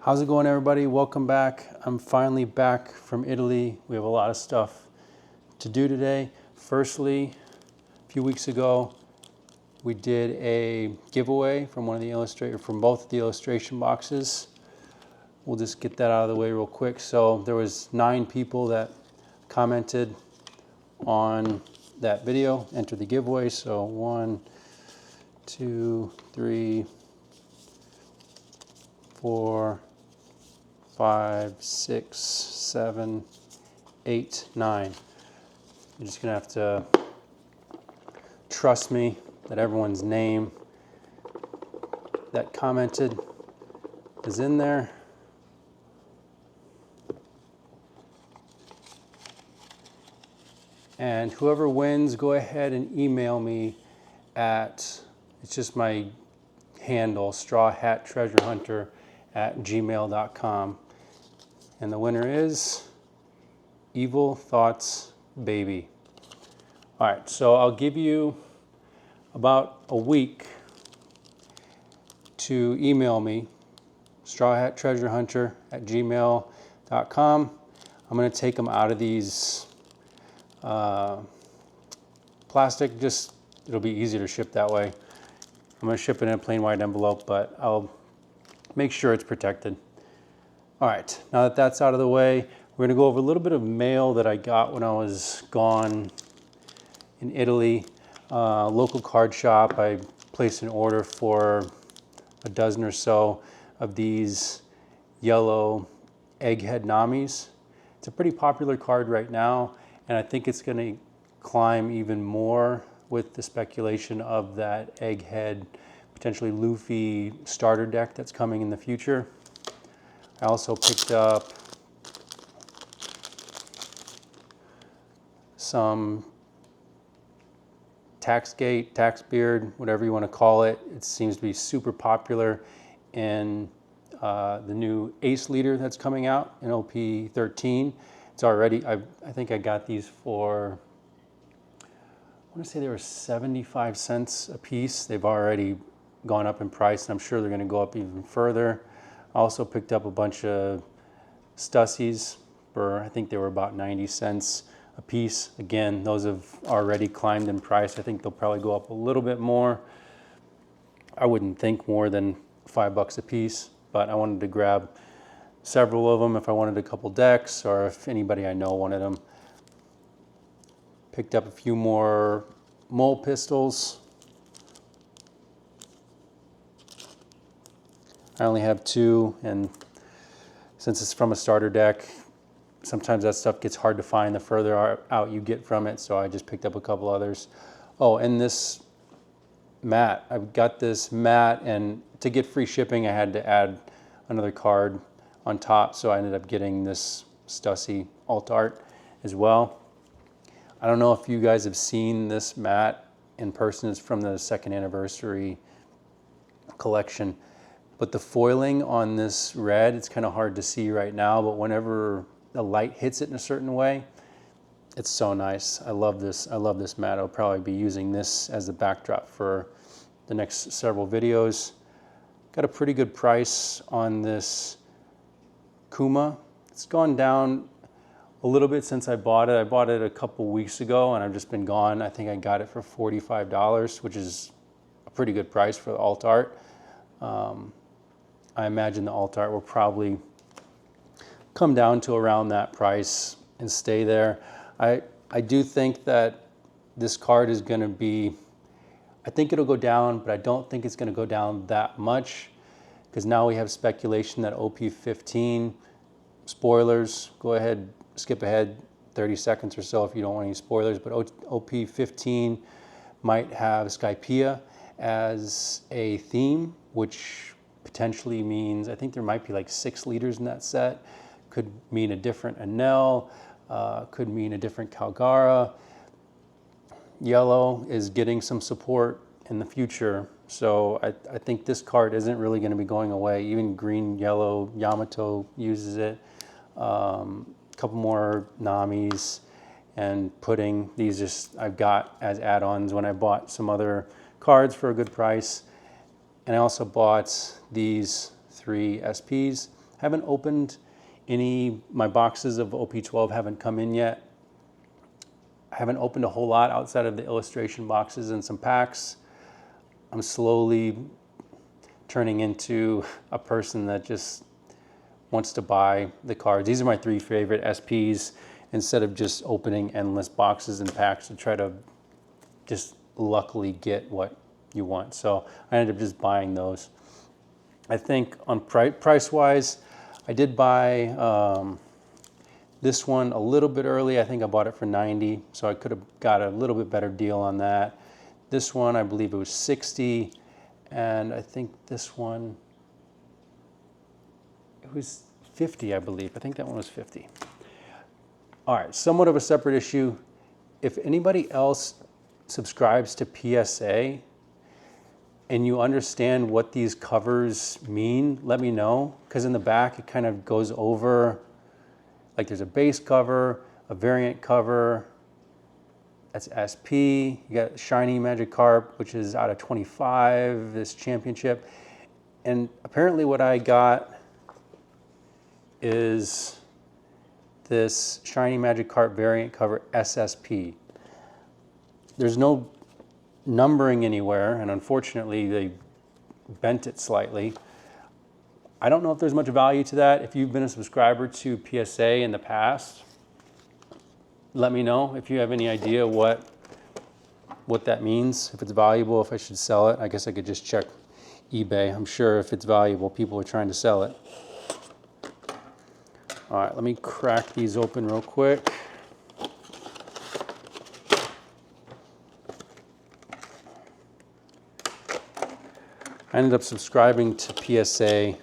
How's it going, everybody? Welcome back. I'm finally back from Italy. We have a lot of stuff to do today. Firstly, a few weeks ago, we did a giveaway from both the illustration boxes. We'll just get that out of the way real quick. So there was 9 people that commented on that video, entered the giveaway. So 1, 2, 3, 4, 5, 6, 7, 8, 9. You're just gonna have to trust me that everyone's name that commented is in there. And whoever wins, go ahead and email me at, it's just my handle, strawhattreasurehunter@gmail.com. And the winner is Evil Thoughts Baby. All right, so I'll give you about a week to email me, strawhattreasurehunter@gmail.com. I'm gonna take them out of these plastic, it'll be easier to ship that way. I'm gonna ship it in a plain white envelope, but I'll make sure it's protected. All right, now that that's out of the way, we're gonna go over a little bit of mail that I got when I was gone in Italy. Local card shop, I placed an order for a dozen or so of these yellow egghead Namis. It's a pretty popular card right now, and I think it's gonna climb even more with the speculation of that egghead, potentially Luffy starter deck that's coming in the future. I also picked up some Taxgate, Taxbeard, whatever you want to call it. It seems to be super popular in the new Ace Leader that's coming out in OP13. It's already, I think I got these for, I want to say they were 75 cents a piece. They've already gone up in price, and I'm sure they're going to go up even further. I also picked up a bunch of Stussies for, I think they were about 90 cents a piece. Again, those have already climbed in price. I think they'll probably go up a little bit more. I wouldn't think more than $5 a piece, but I wanted to grab several of them if I wanted a couple decks or if anybody I know wanted them. Picked up a few more mole pistols. I only have 2, and since it's from a starter deck, sometimes that stuff gets hard to find the further out you get from it, so I just picked up a couple others. Oh, and this mat. I've got this mat, and to get free shipping, I had to add another card on top, so I ended up getting this Stussy alt art as well. I don't know if you guys have seen this mat in person. It's from the 2nd anniversary collection. But the foiling on this red, it's kind of hard to see right now, but whenever the light hits it in a certain way, it's so nice. I love this mat. I'll probably be using this as the backdrop for the next several videos. Got a pretty good price on this Kuma. It's gone down a little bit since I bought it. I bought it a couple weeks ago, and I've just been gone. I think I got it for $45, which is a pretty good price for the alt art. I imagine the alt art will probably come down to around that price and stay there. I do think that this card is going to be, I think it'll go down, but I don't think it's going to go down that much, because now we have speculation that OP15, spoilers, go ahead, skip ahead 30 seconds or so if you don't want any spoilers, but OP15 might have Skypiea as a theme, which potentially means, I think there might be like 6 leaders in that set. Could mean a different Enel, could mean a different Calgara. Yellow is getting some support in the future, so I think this card isn't really going to be going away. Even green, yellow, Yamato uses it. A couple more Namis and Pudding. These just I've got as add-ons when I bought some other cards for a good price. And I also bought these 3 SPs. Haven't opened any, my boxes of OP12 haven't come in yet. I haven't opened a whole lot outside of the illustration boxes and some packs. I'm slowly turning into a person that just wants to buy the cards. These are my 3 favorite SPs, instead of just opening endless boxes and packs to try to just luckily get what you want. So I ended up just buying those. I think on price-wise, I did buy this one a little bit early. I think I bought it for 90, so I could have got a little bit better deal on that. This one, I believe it was 60, and I think this one, it was 50, I believe. I think that one was 50. All right, somewhat of a separate issue. If anybody else subscribes to PSA and you understand what these covers mean, let me know, because in the back it kind of goes over, like there's a base cover, a variant cover, that's SP, you got Shiny Magikarp, which is out of 25, this championship. And apparently what I got is this Shiny Magikarp variant cover SSP. There's no numbering anywhere, and unfortunately they bent it slightly. I don't know if there's much value to that. If you've been a subscriber to PSA in the past, let me know if you have any idea what that means, if it's valuable, if I should sell it. I guess I could just check eBay. I'm sure if it's valuable, people are trying to sell it. All right, let me crack these open real quick. I ended up subscribing to PSA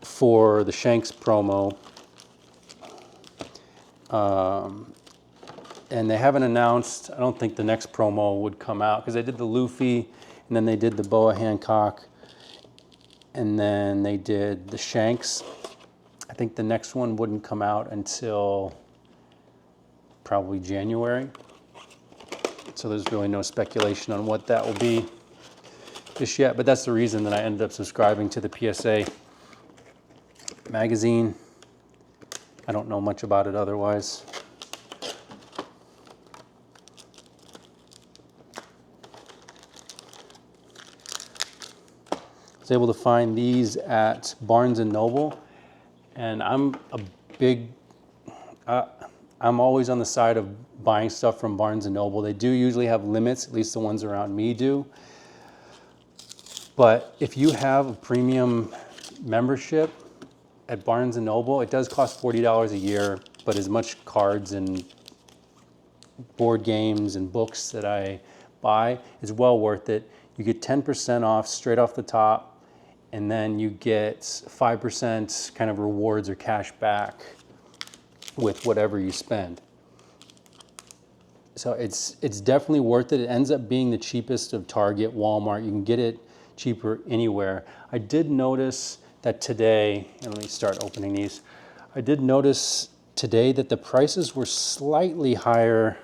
for the Shanks promo. And they haven't announced, I don't think the next promo would come out, because they did the Luffy, and then they did the Boa Hancock, and then they did the Shanks. I think the next one wouldn't come out until probably January. So there's really no speculation on what that will be just yet, but that's the reason that I ended up subscribing to the PSA magazine. I don't know much about it otherwise. I was able to find these at Barnes & Noble, and I'm always on the side of buying stuff from Barnes & Noble. They do usually have limits, at least the ones around me do. But if you have a premium membership at Barnes & Noble, it does cost $40 a year, but as much cards and board games and books that I buy, it's well worth it. You get 10% off straight off the top, and then you get 5% kind of rewards or cash back with whatever you spend. So it's definitely worth it. It ends up being the cheapest of Target, Walmart. You can get it cheaper anywhere. I did notice that today, and let me start opening these. I did notice today that the prices were slightly higher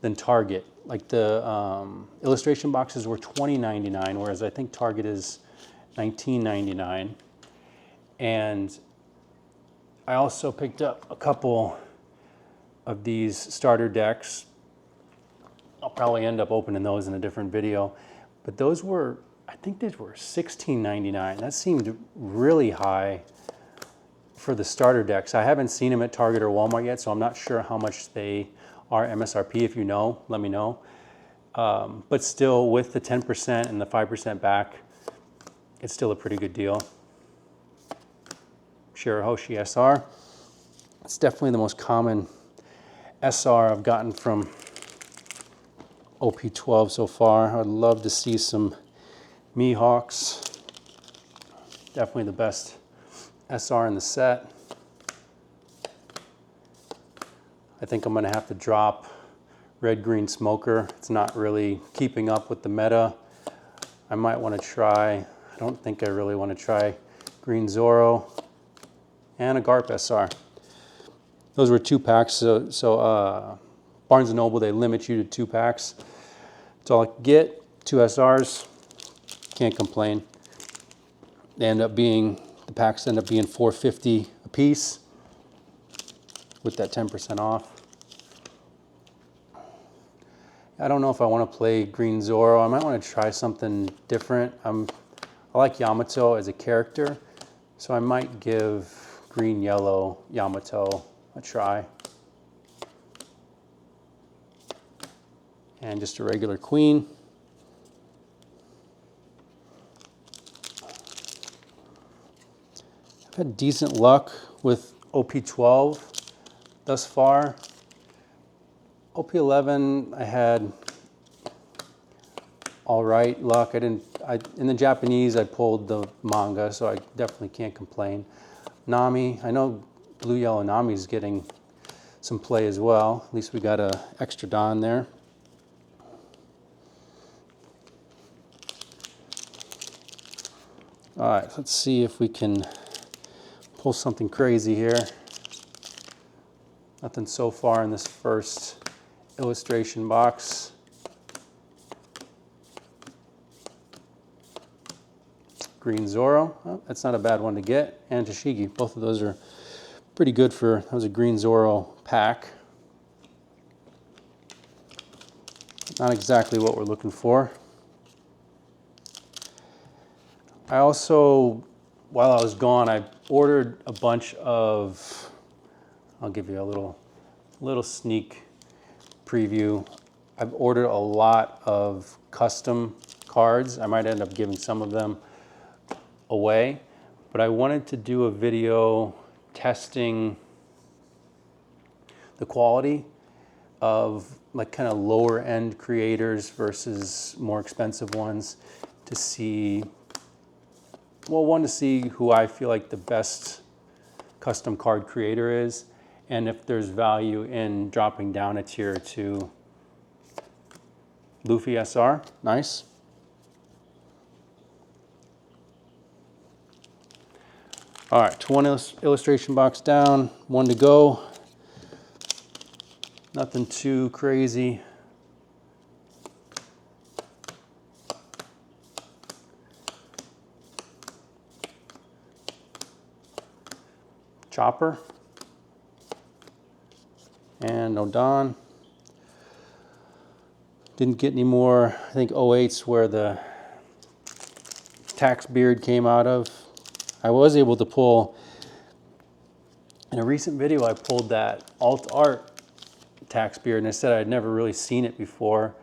than Target. Like the illustration boxes were $20.99, whereas I think Target is $19.99. And I also picked up a couple of these starter decks. I'll probably end up opening those in a different video. But those were, I think these were $16.99. That seemed really high for the starter decks. I haven't seen them at Target or Walmart yet, so I'm not sure how much they are MSRP. If you know, let me know. But still, with the 10% and the 5% back, it's still a pretty good deal. Shirahoshi SR. It's definitely the most common SR I've gotten from OP12 so far. I'd love to see some Mihawks. Definitely the best SR in the set. I think I'm going to have to drop Red Green Smoker. It's not really keeping up with the meta. I might want to try, I don't think I really want to try Green Zoro and a Garp SR. Those were 2 packs, so Barnes & Noble, they limit you to 2 packs. That's all I could get, 2 SRs, can't complain. They end up being The packs end up being $4.50 a piece with that 10% off. I don't know if I want to play Green Zoro. I might want to try something different. I like Yamato as a character, so I might give Green Yellow Yamato a try. And just a regular queen. I've had decent luck with OP12 thus far. OP11, I had all right luck. In the Japanese, I pulled the manga, so I definitely can't complain. Nami, I know Blue Yellow Nami is getting some play as well. At least we got a extra Don there. All right, let's see if we can pull something crazy here. Nothing so far in this first illustration box. Green Zoro, oh, that's not a bad one to get. And Tashigi, both of those are pretty good for, that was a Green Zoro pack. Not exactly what we're looking for. I also, while I was gone, I ordered a bunch of, I'll give you a little sneak preview. I've ordered a lot of custom cards. I might end up giving some of them away, but I wanted to do a video testing the quality of like kind of lower end creators versus more expensive ones to see, well, one, to see who I feel like the best custom card creator is, and if there's value in dropping down a tier to Luffy SR. Nice. All right, one illustration box down, one to go. Nothing too crazy. Chopper. And no Don. Didn't get any more, I think 08's where the tax beard came out of. I was able to pull, in a recent video I pulled that alt art tax beard, and I said I'd never really seen it before.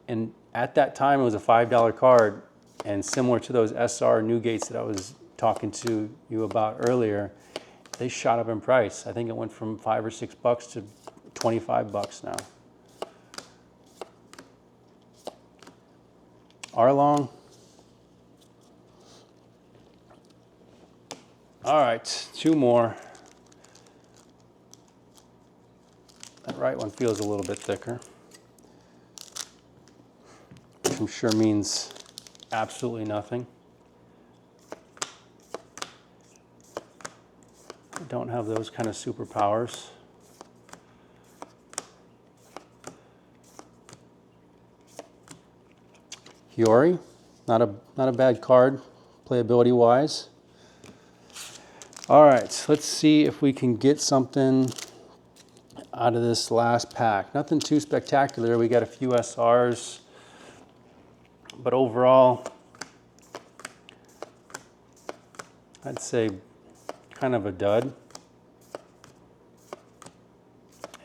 And at that time it was a $5 card, and similar to those SR Newgates that I was talking to you about earlier, they shot up in price. I think it went from $5 or $6 to $25 now. Arlong. All right, two more. That right one feels a little bit thicker, which I'm sure means absolutely nothing. I don't have those kind of superpowers. Hiyori, not a bad card, playability wise. All right, let's see if we can get something out of this last pack. Nothing too spectacular. We got a few SRs, but overall, I'd say kind of a dud.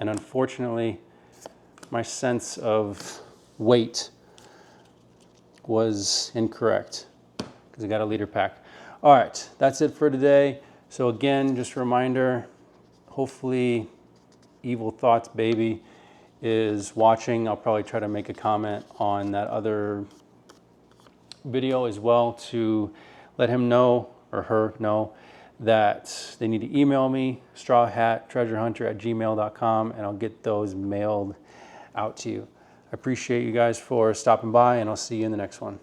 And unfortunately, my sense of weight was incorrect because I got a liter pack. All right, that's it for today. So again, just a reminder, hopefully Evil Thoughts Baby is watching. I'll probably try to make a comment on that other video as well to let him know, or her know, that they need to email me, strawhattreasurehunter@gmail.com, and I'll get those mailed out to you. I appreciate you guys for stopping by, and I'll see you in the next one.